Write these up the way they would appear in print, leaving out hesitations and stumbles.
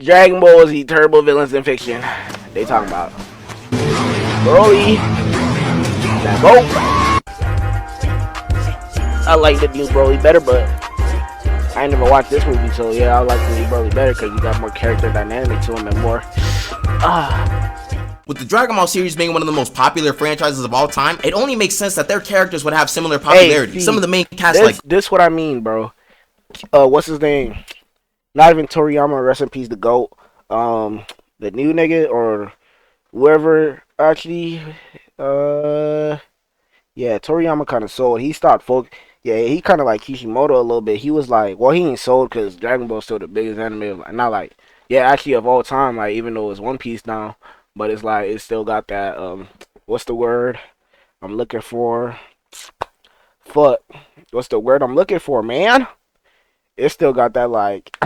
Dragon Ball is the terrible villains in fiction. They talking about Broly. That Goat. I like the new Broly better, but I ain't never watched this movie, so yeah, I like the new Broly better because you got more character dynamic to him and more. With the Dragon Ball series being one of the most popular franchises of all time, it only makes sense that their characters would have similar popularity. Hey, see, some of the main cast this what I mean, bro. What's his name? Not even Toriyama, rest in peace, the GOAT. The new nigga or whoever actually, yeah, Toriyama kind of sold. He stopped Yeah, he kind of like Kishimoto a little bit. He was like, well, he ain't sold because Dragon Ball is still the biggest anime. Not like, yeah, actually of all time. Like, even though it's One Piece now, but it's like it still got that. What's the word I'm looking for? Fuck. What's the word I'm looking for, man? It still got that like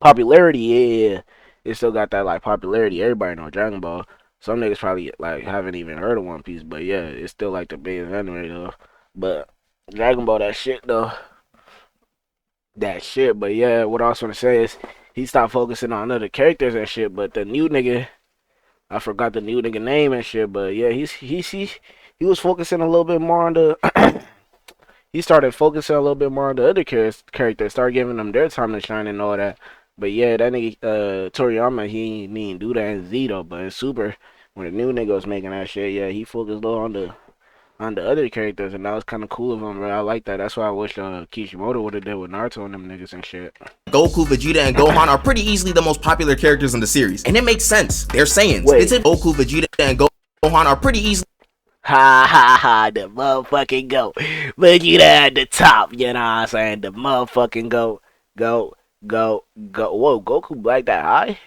popularity. Yeah, it still got that like popularity. Everybody know Dragon Ball. Some niggas probably like haven't even heard of One Piece, but yeah, it's still like the biggest anime though. But Dragon Ball, that shit though. That shit. But yeah, what I was gonna say is he stopped focusing on other characters and shit. But the new nigga, I forgot the new nigga name and shit. But yeah, he was focusing a little bit more on the. He started focusing a little bit more on the other characters, started giving them their time to shine and all that. But yeah, that nigga Toriyama, he didn't do that in Z though. But in Super, when the new nigga was making that shit, yeah, he focused a little on the other characters, and that was kind of cool of him, bro. I like that. That's why I wish Kishimoto would have did with Naruto and them niggas and shit. Goku, Vegeta, and Gohan are pretty easily the most popular characters in the series, and it makes sense. They're Saiyans. It's Goku, Vegeta, and Gohan are pretty easily. Ha ha ha, the motherfucking GOAT. Vegeta at the top, you know what I'm saying? The motherfucking GOAT. Go. Whoa, Goku Black that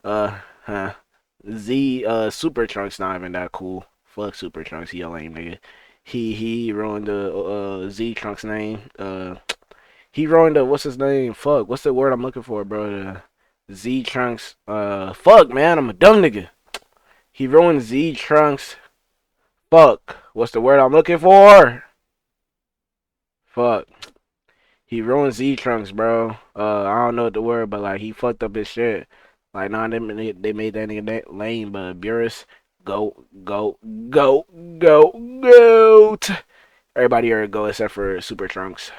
high? Super Trunks not even that cool. Fuck Super Trunks, he a lame nigga. He ruined the Z Trunks name. He ruined the, what's his name? Fuck, what's the word I'm looking for, bro? The Z Trunks. Fuck, man, I'm a dumb nigga. He ruined Z Trunks. Fuck, what's the word I'm looking for? Fuck. He ruined Z Trunks, bro. I don't know what the word, but like he fucked up his shit. Like nah, they made that nigga lame, but Beerus, go. Everybody here go except for Super Trunks.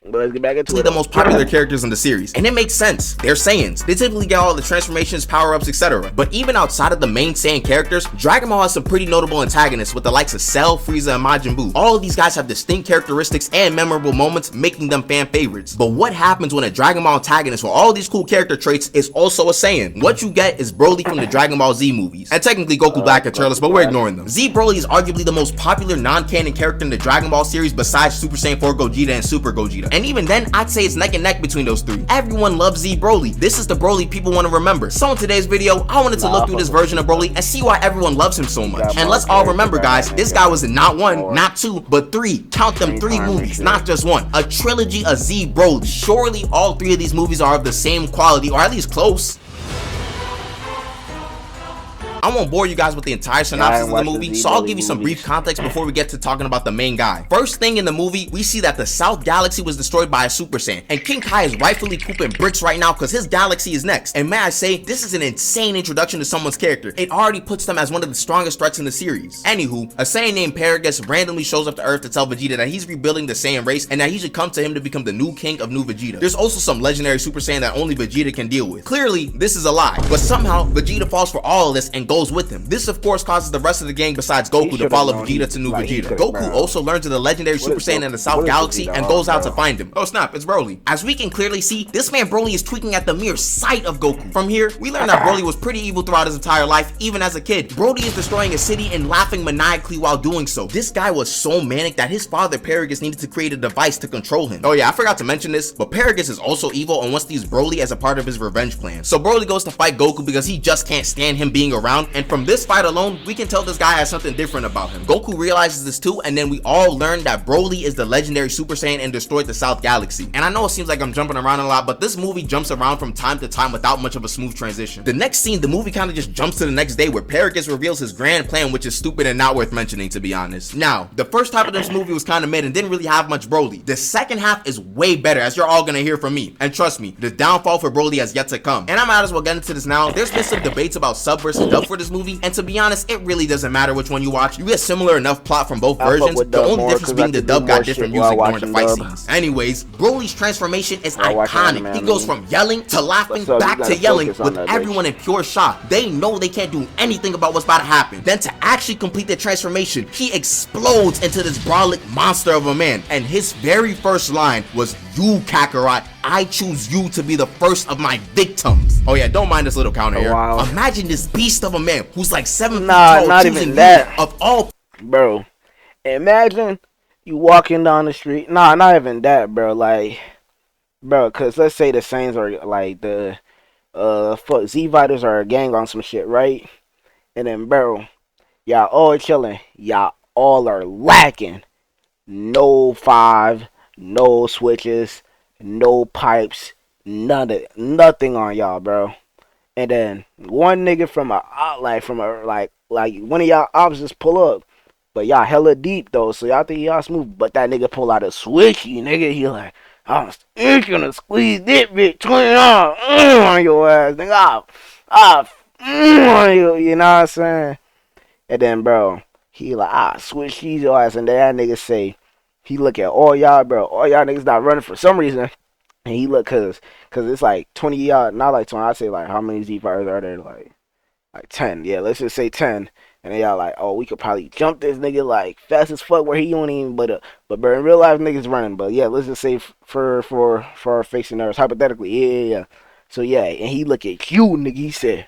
But let's get back into it. The most popular characters in the series, and it makes sense. They're Saiyans. They typically get all the transformations, power-ups, etc. But even outside of the main Saiyan characters, Dragon Ball has some pretty notable antagonists with the likes of Cell, Frieza, and Majin Buu. All of these guys have distinct characteristics and memorable moments, making them fan favorites. But what happens when a Dragon Ball antagonist with all these cool character traits is also a Saiyan? What you get is Broly from the Dragon Ball Z movies, and technically Goku Black and Turles, but we're ignoring them. Z Broly is arguably the most popular non-canon character in the Dragon Ball series besides Super Saiyan 4 Gogeta and Super Gogeta. And even then, I'd say it's neck and neck between those three. Everyone loves Z Broly. This is the Broly people want to remember. So in today's video, I wanted to look through this version of Broly and see why everyone loves him so much. And let's all remember, guys, this guy was in not one, not two, but three. Count them, 3 movies, not just one. A trilogy of Z Broly. Surely all 3 of these movies are of the same quality, or at least close. I won't bore you guys with the entire synopsis of the movie, so I'll give you some brief context before we get to talking about the main guy. First thing in the movie, we see that the South Galaxy was destroyed by a Super Saiyan, and King Kai is rightfully pooping bricks right now because his galaxy is next. And may I say, this is an insane introduction to someone's character. It already puts them as one of the strongest threats in the series. Anywho, a Saiyan named Paragus randomly shows up to Earth to tell Vegeta that he's rebuilding the Saiyan race and that he should come to him to become the new king of New Vegeta. There's also some legendary Super Saiyan that only Vegeta can deal with. Clearly, this is a lie, but somehow Vegeta falls for all of this and goes with him. This of course causes the rest of the gang besides Goku to follow Vegeta to New Vegeta. Goku also learns of the legendary Super Saiyan in the South Galaxy and goes out to find him. Oh snap, it's Broly. As we can clearly see, this man Broly is tweaking at the mere sight of Goku. From here, we learn that Broly was pretty evil throughout his entire life, even as a kid. Broly is destroying a city and laughing maniacally while doing so. This guy was so manic that his father Paragus needed to create a device to control him. Oh yeah, I forgot to mention this, but Paragus is also evil and wants to use Broly as a part of his revenge plan. So Broly goes to fight Goku because he just can't stand him being around around, and from this fight alone, we can tell this guy has something different about him. Goku realizes this too, and then we all learn that Broly is the legendary Super Saiyan and destroyed the South Galaxy. And I know it seems like I'm jumping around a lot, but this movie jumps around from time to time without much of a smooth transition. The next scene, the movie kind of just jumps to the next day where Paragus reveals his grand plan, which is stupid and not worth mentioning, to be honest. Now, the first half of this movie was kind of mid and didn't really have much Broly. The second half is way better, as you're all gonna hear from me. And trust me, the downfall for Broly has yet to come. And I might as well get into this now. There's been some debates about sub versus dub for this movie, and to be honest, it really doesn't matter which one you watch. You get similar enough plot from both versions. The only difference being the dub got different music during the fight scenes. Anyways, Broly's transformation is iconic. He goes from yelling to laughing back to yelling with everyone in pure shock. They know they can't do anything about what's about to happen. Then to actually complete the transformation, he explodes into this brolic monster of a man, and his very first line was, "You, Kakarot, I choose you to be the first of my victims." Oh yeah, don't mind this little counter here. Wow. Imagine this beast of a man who's like 7 feet tall, not even that. Of all, bro. Imagine you walking down the street. Nah, not even that, bro. Like, bro, cause let's say the Saints are like the Z Fighters are a gang on some shit, right? And then, bro, y'all all chilling. Y'all all are lacking. No 5, no switches, no pipes, nothing on y'all, bro. And then one nigga from one of y'all ops just pull up, but y'all hella deep though, so y'all think y'all smooth. But that nigga pull out a switchy, nigga. He like, I'm gonna squeeze this bitch on your ass, nigga. You know what I'm saying? And then, bro, he like, switch these your ass, and then that nigga say, he look at all y'all, bro. All y'all niggas not running for some reason. And he look, cause it's like 20 y'all, not like 20. I say like, how many Z fighters are there? Like 10. Yeah, let's just say 10. And then y'all like, oh, we could probably jump this nigga like fast as fuck where he don't even. But bro, in real life niggas running. But yeah, let's just say for our fake scenarios, hypothetically, yeah. So yeah, and he look at you, nigga. He said,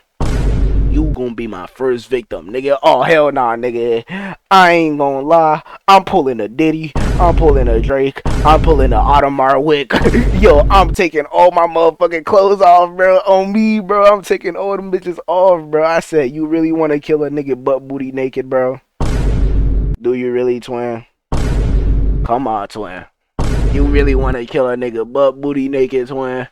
you gonna be my first victim, nigga. Oh, hell nah, nigga. I ain't gonna lie. I'm pulling a Diddy. I'm pulling a Drake. I'm pulling a Audemars Wick. Yo, I'm taking all my motherfucking clothes off, bro. On me, bro. I'm taking all them bitches off, bro. I said, you really want to kill a nigga butt booty naked, bro? Do you really, twin? Come on, twin. You really want to kill a nigga butt booty naked, twin?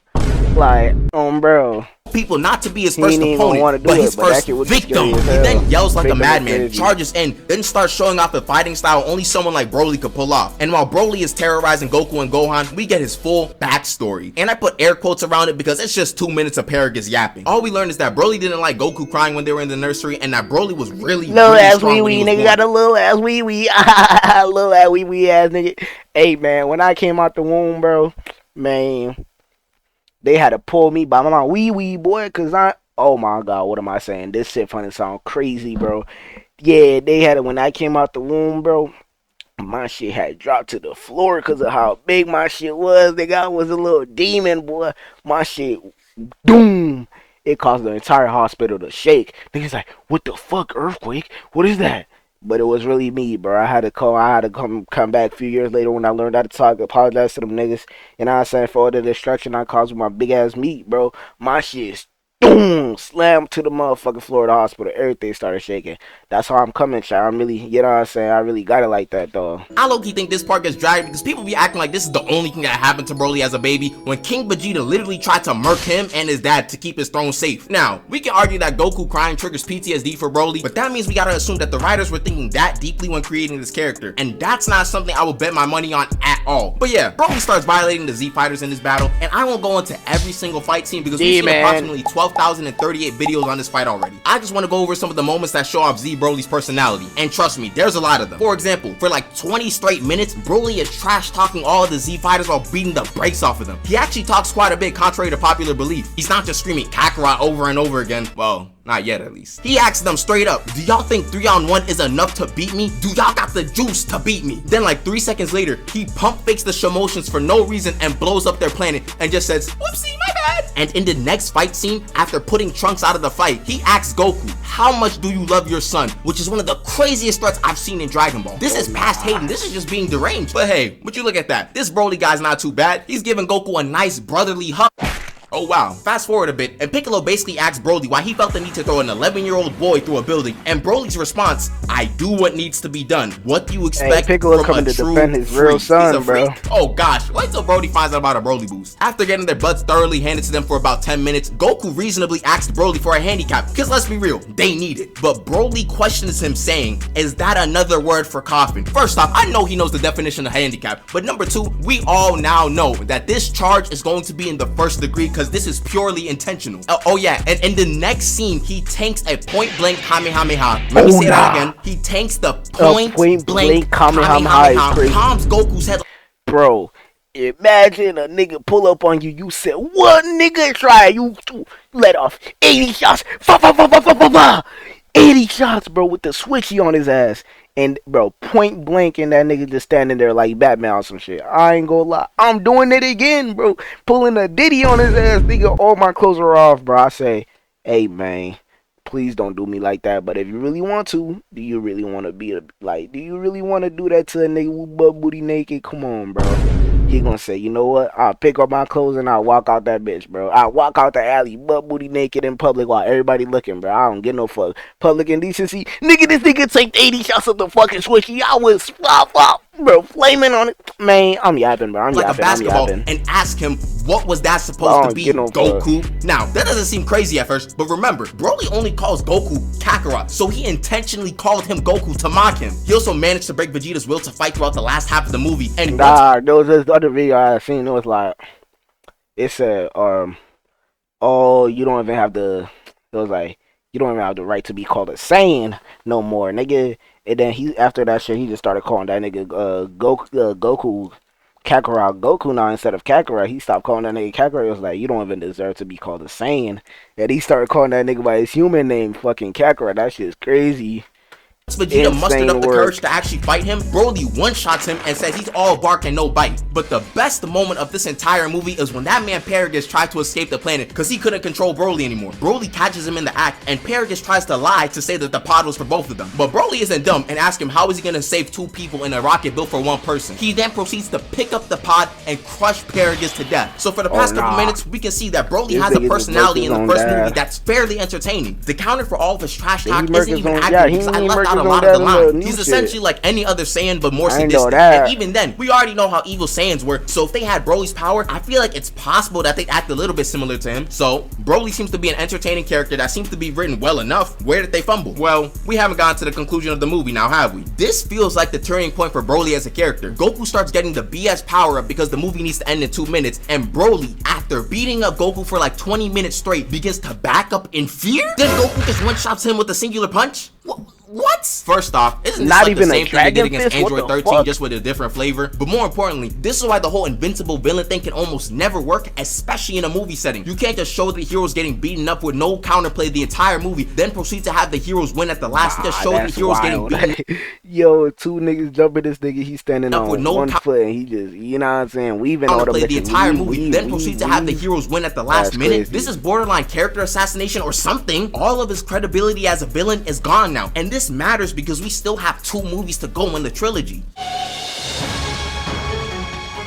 Like, bro. People not to be his first opponent, but his first victim. He then yells like a madman, charges in, then starts showing off a fighting style only someone like Broly could pull off. And while Broly is terrorizing Goku and Gohan, we get his full backstory. And I put air quotes around it because it's just 2 minutes of Paragus yapping. All we learned is that Broly didn't like Goku crying when they were in the nursery, and that Broly was really strong when he was nigga got a little ass wee wee, little ass wee wee ass nigga. Hey man, when I came out the womb, bro, man, they had to pull me by my wee wee, boy, cause oh my god, what am I saying? This shit finna sound crazy, bro. Yeah, they had it when I came out the womb, bro. My shit had dropped to the floor cause of how big my shit was. The guy was a little demon, boy. My shit, doom. It caused the entire hospital to shake. Niggas like, what the fuck, earthquake? What is that? But it was really me, bro. I had to come back a few years later when I learned how to talk, apologize to them niggas. You know what I'm saying? For all the destruction I caused with my big ass meat, bro. My shit boom, slammed to the motherfucking floor of the hospital. Everything started shaking. That's how I'm coming, child. I'm really, you know what I'm saying? I really got it like that, though. I low-key think this part gets dragged because people be acting like this is the only thing that happened to Broly as a baby when King Vegeta literally tried to murk him and his dad to keep his throne safe. Now, we can argue that Goku crying triggers PTSD for Broly, but that means we gotta assume that the writers were thinking that deeply when creating this character, and that's not something I would bet my money on at all. But yeah, Broly starts violating the Z fighters in this battle, and I won't go into every single fight scene because we've seen approximately 12,038 videos on this fight already. I just want to go over some of the moments that show off Z Broly's personality, and trust me, there's a lot of them. For example, for like 20 straight minutes, Broly is trash talking all of the Z fighters while beating the brakes off of them. He actually talks quite a bit contrary to popular belief. He's not just screaming Kakarot over and over again. Well, not yet at least. He asks them straight up, do y'all think 3-on-1 is enough to beat me? Do y'all got the juice to beat me? Then like 3 seconds later, he pump fakes the Shamotions for no reason and blows up their planet and just says, whoopsie, my bad. And in the next fight scene, after putting Trunks out of the fight, he asks Goku, how much do you love your son? Which is one of the craziest threats I've seen in Dragon Ball. This is past hating, this is just being deranged. But hey, would you look at that? This Broly guy's not too bad. He's giving Goku a nice brotherly hug. Oh wow, fast forward a bit, and Piccolo basically asks Broly why he felt the need to throw an 11-year-old boy through a building, and Broly's response, I do what needs to be done. What do you expect Piccolo from coming a to true defend his freak? real son, bro. Oh gosh, wait till Broly finds out about a Broly boost. After getting their butts thoroughly handed to them for about 10 minutes, Goku reasonably asked Broly for a handicap, because let's be real, they need it. But Broly questions him saying, is that another word for coffin? First off, I know he knows the definition of handicap, but number two, we all now know that this charge is going to be in the first degree because this is purely intentional. Oh yeah, and in the next scene, he tanks a point blank Kamehameha. Let me say that again. He tanks the point blank Kamehameha. Palms Goku's head. Bro, imagine a nigga pull up on you. You said, what nigga try? You let off 80 shots. 80 shots, bro, with the switchy on his ass. And, bro, point blank, and that nigga just standing there like Batman or some shit. I ain't gonna lie. I'm doing it again, bro. Pulling a Diddy on his ass, nigga. All my clothes are off, bro. I say, hey, man, please don't do me like that. But if you really want to, do you really want to be, like, do you really want to do that to a nigga with butt booty naked? Come on, bro. He gonna say, you know what? I'll pick up my clothes and I'll walk out that bitch, bro. I'll walk out the alley, butt booty naked in public while everybody looking, bro. I don't get no fuck. Public indecency. Nigga, this nigga take 80 shots of the fucking switchy. I was flop, bro, flaming on it. Man, I'm yapping, bro. I'm like yapping, a basketball, I'm yapping. and ask him, what was that supposed to be, no Goku? Now, that doesn't seem crazy at first, but remember, Broly only calls Goku Kakarot, so he intentionally called him Goku to mock him. He also managed to break Vegeta's will to fight throughout the last half of the movie, and there was this other video I seen. It was like, it said, oh, you don't even have the, it was like, you don't even have the right to be called a Saiyan no more, nigga. And then he, after that shit, he just started calling that nigga Goku Kakarot Goku now instead of Kakarot. He stopped calling that nigga Kakarot. It was like, you don't even deserve to be called a Saiyan. And he started calling that nigga by his human name, fucking Kakarot. That shit is crazy. Vegeta mustered up the courage to actually fight him. Broly one-shots him and says he's all bark and no bite. But the best moment of this entire movie is when that man Paragus tried to escape the planet because he couldn't control Broly anymore. Broly catches him in the act, and Paragus tries to lie to say that the pod was for both of them. But Broly isn't dumb and asks him how is he gonna save two people in a rocket built for one person. He then proceeds to pick up the pod and crush Paragus to death. So for the past couple minutes, we can see that Broly has a personality in the first movie that's fairly entertaining. The counter for all of his trash talk isn't even accurate because I left out a lot of the lines. He's essentially like any other Saiyan, but more sadistic. And even then, we already know how evil Saiyans were. So if they had Broly's power, I feel like it's possible that they'd act a little bit similar to him. So Broly seems to be an entertaining character that seems to be written well enough. Where did they fumble? Well, we haven't gotten to the conclusion of the movie now, have we? This feels like the turning point for Broly as a character. Goku starts getting the BS power up because the movie needs to end in 2 minutes, and Broly, after beating up Goku for like 20 minutes straight, begins to back up in fear? Then Goku just one-shots him with a singular punch? What? First off, isn't this not like even the same thing they did against fist? Android 13 just with a different flavor? But more importantly, this is why the whole invincible villain thing can almost never work, especially in a movie setting. You can't just show the heroes getting beaten up with no counterplay the entire movie, then proceed to have the heroes win at the last. Just show the heroes wild. getting beaten. Yo, two niggas jumping this nigga, he's standing up on with no one foot and he just, you know what I'm saying, weaving all the entire movie, then proceed to have the heroes win at the last minute. Crazy. This is borderline character assassination or something. All of his credibility as a villain is gone now, and this matters because we still have 2 movies to go in the trilogy.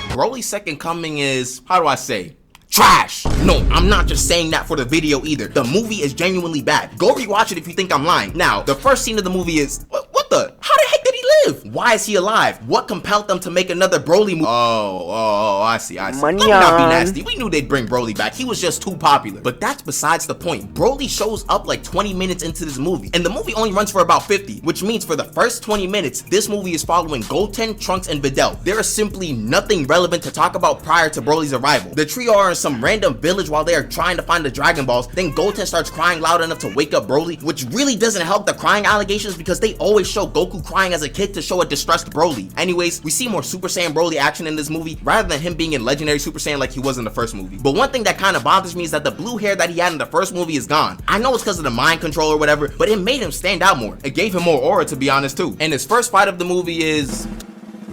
Broly's second coming is, how do I say, trash. No, I'm not just saying that for the video either. The movie is genuinely bad. Go rewatch it if you think I'm lying. Now, the first scene of the movie is, what the? How the heck did he live? Why is he alive? What compelled them to make another Broly movie? Oh, I see. Let me not be nasty. We knew they'd bring Broly back. He was just too popular. But that's besides the point. Broly shows up like 20 minutes into this movie, and the movie only runs for about 50, which means for the first 20 minutes, this movie is following Goten, Trunks, and Videl. There is simply nothing relevant to talk about prior to Broly's arrival. The trio are in some random village while they are trying to find the Dragon Balls. Then Goten starts crying loud enough to wake up Broly, which really doesn't help the crying allegations because they always show Goku crying as a kid to show a distressed Broly. Anyways, we see more Super Saiyan Broly action in this movie rather than him being in Legendary Super Saiyan like he was in the first movie. But one thing that kind of bothers me is that the blue hair that he had in the first movie is gone. I know it's because of the mind control or whatever, but it made him stand out more. It gave him more aura, to be honest, too. And his first fight of the movie is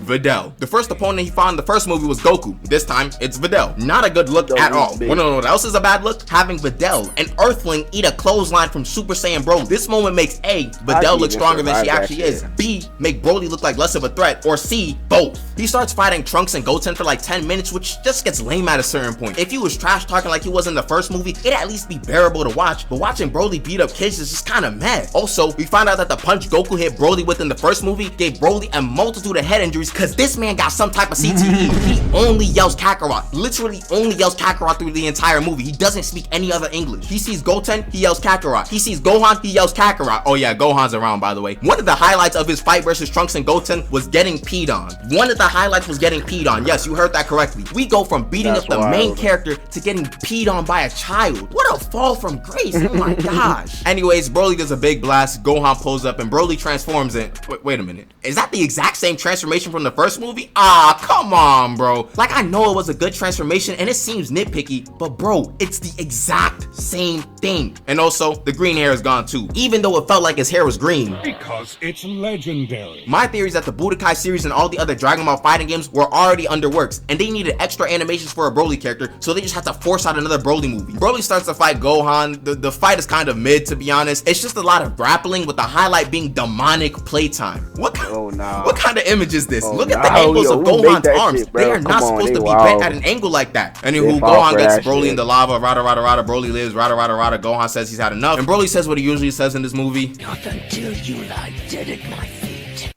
Videl. The first opponent he fought in the first movie was Goku. This time, it's Videl. Not a good look at all. Wanna know what else is a bad look? Having Videl, an Earthling, eat a clothesline from Super Saiyan Broly. This moment makes A, Videl look stronger than she actually is, B, make Broly look like less of a threat, or C, both. He starts fighting Trunks and Goten for like 10 minutes, which just gets lame at a certain point. If he was trash talking like he was in the first movie, it'd at least be bearable to watch, but watching Broly beat up kids is just kind of mad. Also, we find out that the punch Goku hit Broly with in the first movie gave Broly a multitude of head injuries because this man got some type of CTE. He only yells Kakarot, literally only yells Kakarot through the entire movie. He doesn't speak any other English. He sees Goten, he yells Kakarot. He sees Gohan, he yells Kakarot. Oh yeah, Gohan's around, by the way. One of the highlights of his fight versus Trunks and Goten was getting peed on. One of the highlights was getting peed on. Yes, you heard that correctly. We go from beating up the main character to getting peed on by a child. What a fall from grace. Oh my gosh. Anyways, Broly does a big blast. Gohan pulls up and Broly transforms in. Wait a minute. Is that the exact same transformation from the first movie? Ah, come on, bro. Like, I know it was a good transformation and it seems nitpicky, but bro, it's the exact same thing. And also, the green hair is gone too, even though it felt like his hair was green. Because it's legendary. My theory is that the Budokai series and all the other Dragon Ball fighting games were already under works, and they needed extra animations for a Broly character, so they just had to force out another Broly movie. Broly starts to fight Gohan. The fight is kind of mid, to be honest. It's just a lot of grappling, with the highlight being demonic playtime. What kind of image is this? Look at the angles of Gohan's arms. They are not supposed to be bent at an angle like that. Anywho, Gohan gets Broly in the lava. Rada rada rada. Broly lives. Rada rada rada. Gohan says he's had enough, and Broly says what he usually says in this movie. Not until you lie dead at my feet.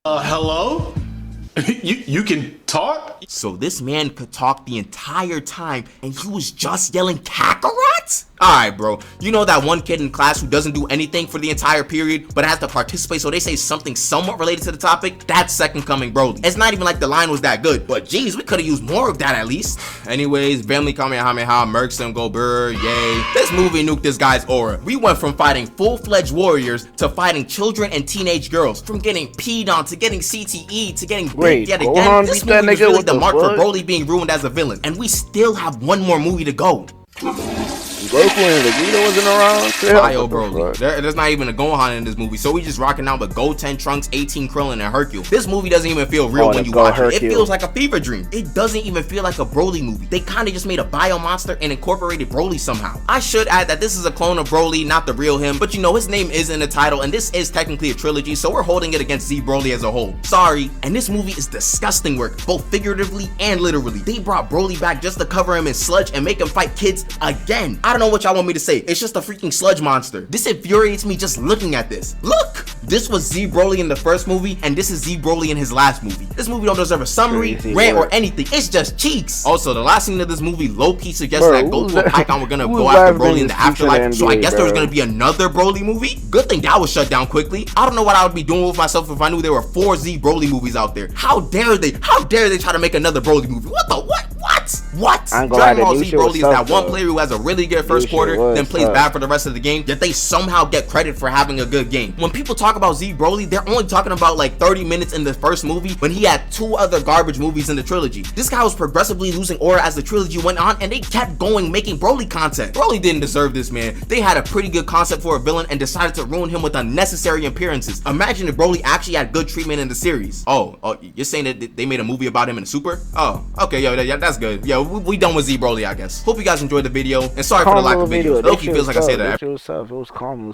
Hello? You can talk? So this man could talk the entire time, and he was just yelling Kakarot? Alright, bro. You know that one kid in class who doesn't do anything for the entire period, but has to participate so they say something somewhat related to the topic? That's second coming Broly. It's not even like the line was that good, but geez, we could have used more of that at least. Anyways, family Kamehameha murks him, go brr, yay. This movie nuked this guy's aura. We went from fighting full-fledged warriors to fighting children and teenage girls, from getting peed on to getting CTE to getting bit yet again. This movie was really the mark for Broly being ruined as a villain, and we still have one more movie to go. Goku and Vegeta wasn't around. Bio Broly. There's not even a Gohan in this movie, so we just rocking out with Goten, Trunks, 18, Krillin, and Hercule. This movie doesn't even feel real when you watch it. It feels like a fever dream. It doesn't even feel like a Broly movie. They kind of just made a bio monster and incorporated Broly somehow. I should add that this is a clone of Broly, not the real him, but you know, his name is in the title, and this is technically a trilogy, so we're holding it against Z Broly as a whole. Sorry. And this movie is disgusting work, both figuratively and literally. They brought Broly back just to cover him in sludge and make him fight kids again. I don't know what y'all want me to say. It's just a freaking sludge monster. This infuriates me just looking at this. Look! This was Z Broly in the first movie, and this is Z Broly in his last movie. This movie don't deserve a summary, rant, or anything. It's just cheeks. Also, the last scene of this movie low-key suggests that Goku and Pikkon were gonna go after Broly in the afterlife, so I guess there was gonna be another Broly movie? Good thing that was shut down quickly. I don't know what I would be doing with myself if I knew there were 4 Z Broly movies out there. How dare they? How dare they try to make another Broly movie? What the what? What? Dragon Ball Z Broly is that one player who has a really good first quarter, then plays bad for the rest of the game, yet they somehow get credit for having a good game. When people talk about Z Broly, they're only talking about like 30 minutes in the first movie when he had 2 other garbage movies in the trilogy. This guy was progressively losing aura as the trilogy went on, and they kept going making Broly content. Broly didn't deserve this, man. They had a pretty good concept for a villain and decided to ruin him with unnecessary appearances. Imagine if Broly actually had good treatment in the series. Oh, you're saying that they made a movie about him in the Super? Oh, okay, yo, that's good. Yo, we done with Z Broly, I guess. Hope you guys enjoyed the video, and sorry for the lack of videos. Loki feels like I say that. It was calm.